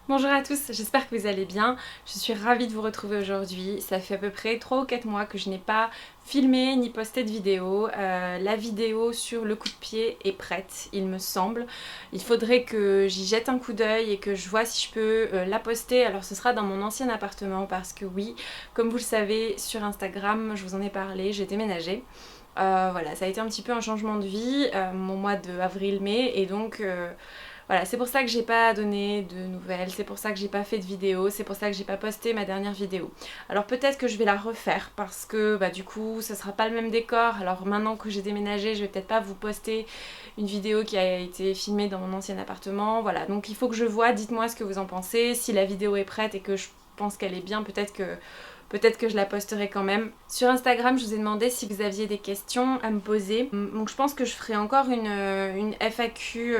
Bonjour à tous, j'espère que vous allez bien. Je suis ravie de vous retrouver aujourd'hui. Ça fait à peu près 3 ou 4 mois que je n'ai pas filmé ni posté de vidéo. La vidéo sur le coup de pied est prête, il me semble. Il faudrait que j'y jette un coup d'œil et que je vois si je peux la poster. Alors ce sera dans mon ancien appartement parce que oui, comme vous le savez sur Instagram, je vous en ai parlé, j'ai déménagé. Voilà, ça a été un petit peu un changement de vie, mon mois de avril-mai, et donc voilà, c'est pour ça que j'ai pas donné de nouvelles, c'est pour ça que j'ai pas fait de vidéo, c'est pour ça que j'ai pas posté ma dernière vidéo. Alors peut-être que je vais la refaire parce que du coup ça sera pas le même décor. Alors maintenant que j'ai déménagé, je vais peut-être pas vous poster une vidéo qui a été filmée dans mon ancien appartement. Voilà, donc il faut que je vois, dites-moi ce que vous en pensez. Si la vidéo est prête et que je pense qu'elle est bien, peut-être que je la posterai quand même. Sur Instagram, je vous ai demandé si vous aviez des questions à me poser. Donc je pense que je ferai encore une FAQ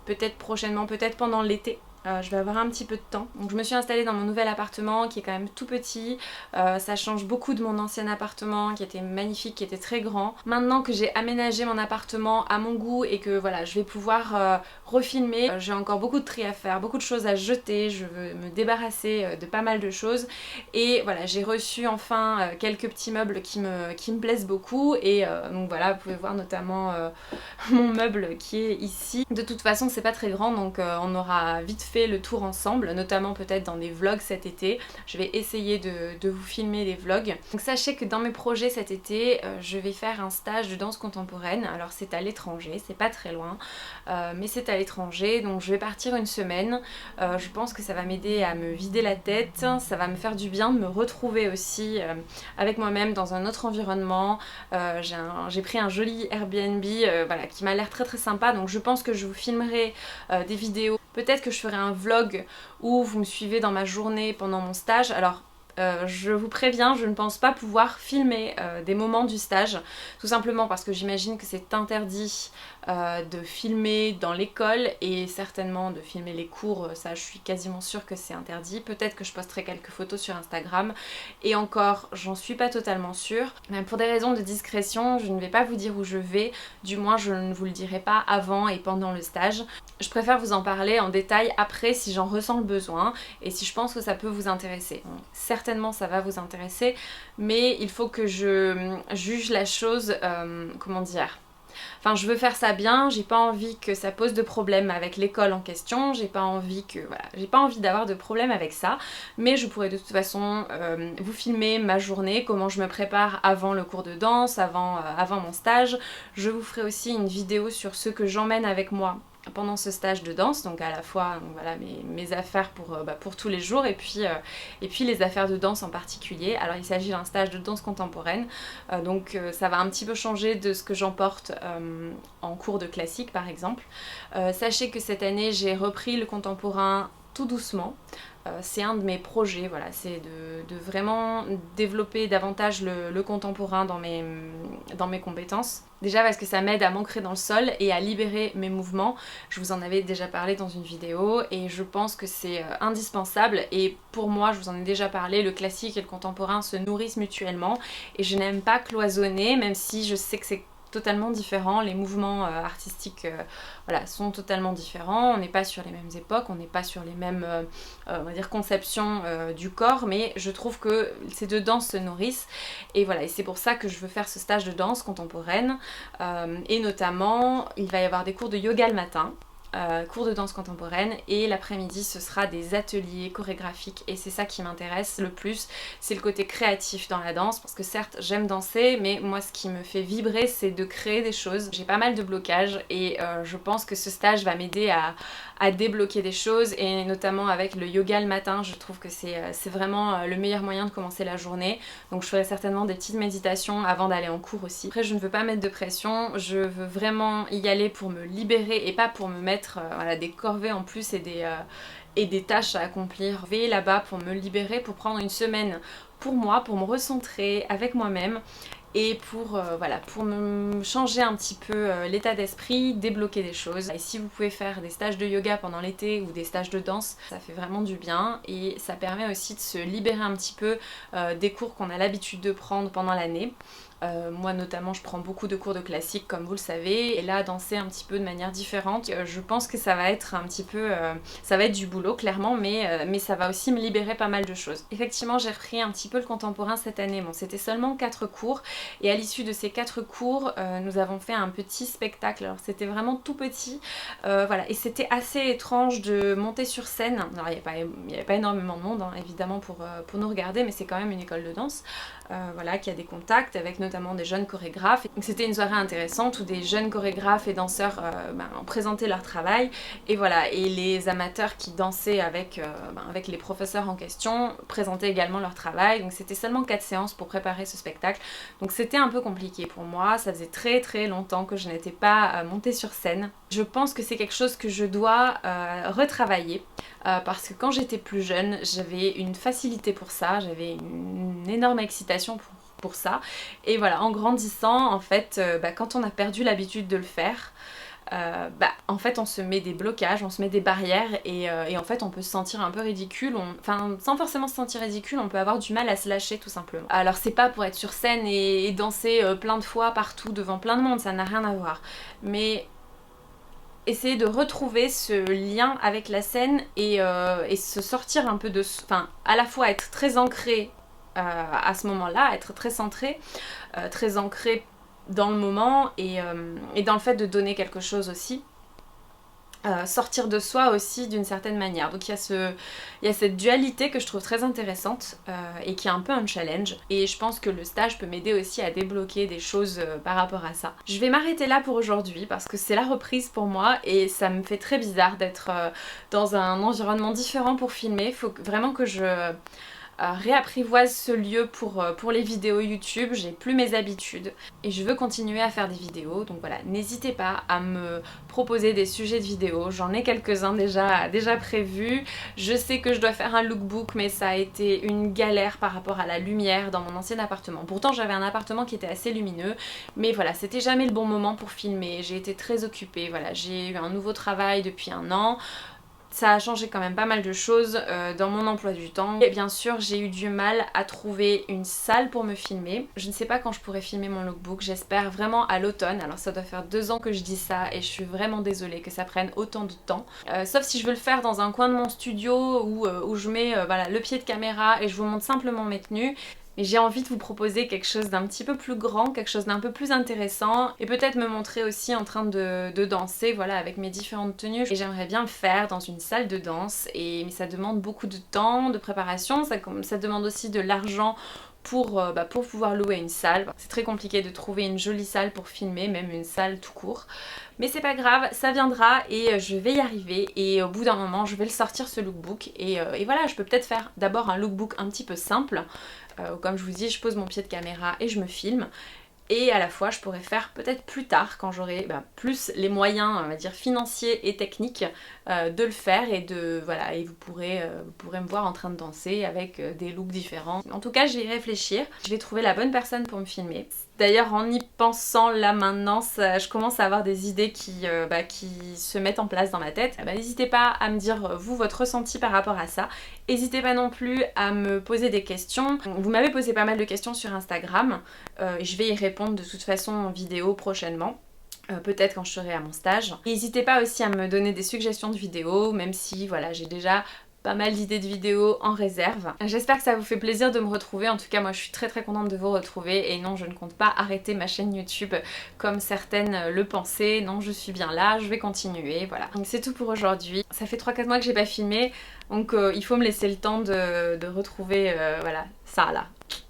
peut-être prochainement, peut-être pendant l'été. Je vais avoir un petit peu de temps. Donc je me suis installée dans mon nouvel appartement qui est quand même tout petit. Ça change beaucoup de mon ancien appartement qui était magnifique, qui était très grand. Maintenant que j'ai aménagé mon appartement à mon goût et que voilà, je vais pouvoir refilmer, j'ai encore beaucoup de tri à faire, beaucoup de choses à jeter. Je veux me débarrasser de pas mal de choses. Et voilà, j'ai reçu enfin quelques petits meubles qui me plaisent beaucoup. Et donc voilà, vous pouvez voir notamment mon meuble qui est ici. De toute façon, c'est pas très grand, donc on aura vite fait le tour ensemble, notamment peut-être dans des vlogs cet été. Je vais essayer de vous filmer des vlogs. Donc sachez que dans mes projets cet été, je vais faire un stage de danse contemporaine. Alors c'est à l'étranger, c'est pas très loin, mais c'est à l'étranger, donc je vais partir une semaine. Je pense que ça va m'aider à me vider la tête, ça va me faire du bien de me retrouver aussi avec moi-même dans un autre environnement. J'ai pris un joli Airbnb voilà, qui m'a l'air très très sympa, donc je pense que je vous filmerai des vidéos. Peut-être que je ferai un vlog où vous me suivez dans ma journée pendant mon stage. Alors je vous préviens, je ne pense pas pouvoir filmer des moments du stage, tout simplement parce que j'imagine que c'est interdit de filmer dans l'école et certainement de filmer les cours, ça je suis quasiment sûre que c'est interdit. Peut-être que je posterai quelques photos sur Instagram et encore, j'en suis pas totalement sûre. Mais pour des raisons de discrétion, je ne vais pas vous dire où je vais, du moins je ne vous le dirai pas avant et pendant le stage. Je préfère vous en parler en détail après si j'en ressens le besoin et si je pense que ça peut vous intéresser. Donc, certainement ça va vous intéresser, mais il faut que je juge la chose, comment dire. Enfin, je veux faire ça bien, j'ai pas envie que ça pose de problème avec l'école en question, j'ai pas envie d'avoir de problème avec ça, mais je pourrais de toute façon vous filmer ma journée, comment je me prépare avant le cours de danse, avant mon stage. Je vous ferai aussi une vidéo sur ce que j'emmène avec moi pendant ce stage de danse, donc à la fois voilà, mes affaires pour tous les jours et puis les affaires de danse en particulier. Alors il s'agit d'un stage de danse contemporaine, donc ça va un petit peu changer de ce que j'emporte en cours de classique par exemple. Sachez que cette année j'ai repris le contemporain tout doucement. C'est un de mes projets, voilà, c'est de vraiment développer davantage le contemporain dans mes compétences. Déjà parce que ça m'aide à m'ancrer dans le sol et à libérer mes mouvements. Je vous en avais déjà parlé dans une vidéo et je pense que c'est indispensable. Et pour moi, je vous en ai déjà parlé, le classique et le contemporain se nourrissent mutuellement. Et je n'aime pas cloisonner, même si je sais que c'est totalement différent, les mouvements artistiques voilà, sont totalement différents, on n'est pas sur les mêmes époques, on n'est pas sur les mêmes on va dire conceptions du corps, mais je trouve que ces deux danses se nourrissent et voilà, et c'est pour ça que je veux faire ce stage de danse contemporaine et notamment il va y avoir des cours de yoga le matin. Cours de danse contemporaine et l'après-midi ce sera des ateliers chorégraphiques et c'est ça qui m'intéresse le plus, c'est le côté créatif dans la danse parce que certes j'aime danser mais moi ce qui me fait vibrer c'est de créer des choses. J'ai pas mal de blocages et je pense que ce stage va m'aider à débloquer des choses et notamment avec le yoga le matin, je trouve que c'est vraiment le meilleur moyen de commencer la journée, donc je ferai certainement des petites méditations avant d'aller en cours aussi. Après je ne veux pas mettre de pression, je veux vraiment y aller pour me libérer et pas pour me mettre voilà, des corvées en plus et des tâches à accomplir. Je vais là-bas pour me libérer, pour prendre une semaine pour moi, pour me recentrer avec moi-même et voilà, pour me changer un petit peu l'état d'esprit, débloquer des choses. Et si vous pouvez faire des stages de yoga pendant l'été ou des stages de danse, ça fait vraiment du bien et ça permet aussi de se libérer un petit peu des cours qu'on a l'habitude de prendre pendant l'année. Moi notamment je prends beaucoup de cours de classique comme vous le savez, et là danser un petit peu de manière différente, je pense que ça va être un petit peu, ça va être du boulot clairement, mais ça va aussi me libérer pas mal de choses. Effectivement j'ai repris un petit peu le contemporain cette année, bon c'était seulement 4 cours, et à l'issue de ces 4 cours, nous avons fait un petit spectacle, alors c'était vraiment tout petit, voilà, et c'était assez étrange de monter sur scène, alors il n'y avait pas énormément de monde hein, évidemment pour nous regarder, mais c'est quand même une école de danse, voilà, qui a des contacts avec notamment des jeunes chorégraphes. Donc c'était une soirée intéressante où des jeunes chorégraphes et danseurs ont présenté leur travail, et voilà, et les amateurs qui dansaient avec les professeurs en question présentaient également leur travail. Donc c'était seulement 4 séances pour préparer ce spectacle, donc c'était un peu compliqué pour moi, ça faisait très très longtemps que je n'étais pas montée sur scène. Je pense que c'est quelque chose que je dois retravailler, parce que quand j'étais plus jeune, j'avais une facilité pour ça, j'avais une énorme excitation pour ça, et voilà, en grandissant, en fait, quand on a perdu l'habitude de le faire, en fait on se met des blocages, on se met des barrières, et en fait on peut se sentir un peu ridicule, enfin sans forcément se sentir ridicule, on peut avoir du mal à se lâcher tout simplement. Alors c'est pas pour être sur scène et danser plein de fois partout devant plein de monde, ça n'a rien à voir, mais essayer de retrouver ce lien avec la scène et se sortir un peu de... Enfin, à la fois être très ancré à ce moment-là, être très centré, très ancré dans le moment, et dans le fait de donner quelque chose aussi. Sortir de soi aussi d'une certaine manière. Donc il y a cette dualité que je trouve très intéressante et qui est un peu un challenge, et je pense que le stage peut m'aider aussi à débloquer des choses par rapport à ça. Je vais m'arrêter là pour aujourd'hui parce que c'est la reprise pour moi et ça me fait très bizarre d'être dans un environnement différent pour filmer. Il faut vraiment que je réapprivoise ce lieu pour les vidéos YouTube, j'ai plus mes habitudes et je veux continuer à faire des vidéos, donc voilà, n'hésitez pas à me proposer des sujets de vidéos, j'en ai quelques-uns déjà prévus. Je sais que je dois faire un lookbook, mais ça a été une galère par rapport à la lumière dans mon ancien appartement. Pourtant j'avais un appartement qui était assez lumineux, mais voilà, c'était jamais le bon moment pour filmer, j'ai été très occupée, voilà, j'ai eu un nouveau travail depuis 1 an. Ça a changé quand même pas mal de choses dans mon emploi du temps. Et bien sûr, j'ai eu du mal à trouver une salle pour me filmer. Je ne sais pas quand je pourrai filmer mon lookbook, j'espère vraiment à l'automne. Alors ça doit faire 2 ans que je dis ça et je suis vraiment désolée que ça prenne autant de temps. Sauf si je veux le faire dans un coin de mon studio où je mets voilà, le pied de caméra et je vous montre simplement mes tenues. Mais j'ai envie de vous proposer quelque chose d'un petit peu plus grand, quelque chose d'un peu plus intéressant, et peut-être me montrer aussi en train de danser, voilà, avec mes différentes tenues. Et j'aimerais bien le faire dans une salle de danse, mais ça demande beaucoup de temps, de préparation, ça demande aussi de l'argent pour pouvoir louer une salle. C'est très compliqué de trouver une jolie salle pour filmer, même une salle tout court. Mais c'est pas grave, ça viendra et je vais y arriver, et au bout d'un moment je vais le sortir ce lookbook, et voilà, je peux peut-être faire d'abord un lookbook un petit peu simple, comme je vous dis, je pose mon pied de caméra et je me filme. Et à la fois je pourrais faire peut-être plus tard quand j'aurai plus les moyens, on va dire financiers et techniques de le faire, et voilà, et vous pourrez me voir en train de danser avec des looks différents. En tout cas je vais y réfléchir, je vais trouver la bonne personne pour me filmer. D'ailleurs en y pensant là maintenant, je commence à avoir des idées qui se mettent en place dans ma tête. N'hésitez pas à me dire vous votre ressenti par rapport à ça. N'hésitez pas non plus à me poser des questions. Vous m'avez posé pas mal de questions sur Instagram, et je vais y répondre de toute façon en vidéo prochainement. Peut-être quand je serai à mon stage. N'hésitez pas aussi à me donner des suggestions de vidéos, même si voilà, j'ai déjà pas mal d'idées de vidéos en réserve. J'espère que ça vous fait plaisir de me retrouver. En tout cas moi je suis très très contente de vous retrouver, et non, je ne compte pas arrêter ma chaîne YouTube comme certaines le pensaient. Non, je suis bien là, je vais continuer, voilà. Donc c'est tout pour aujourd'hui. Ça fait 3-4 mois que j'ai pas filmé, donc il faut me laisser le temps de retrouver voilà, ça là,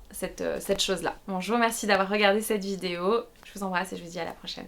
cette chose là. Bon, je vous remercie d'avoir regardé cette vidéo, je vous embrasse et je vous dis à la prochaine.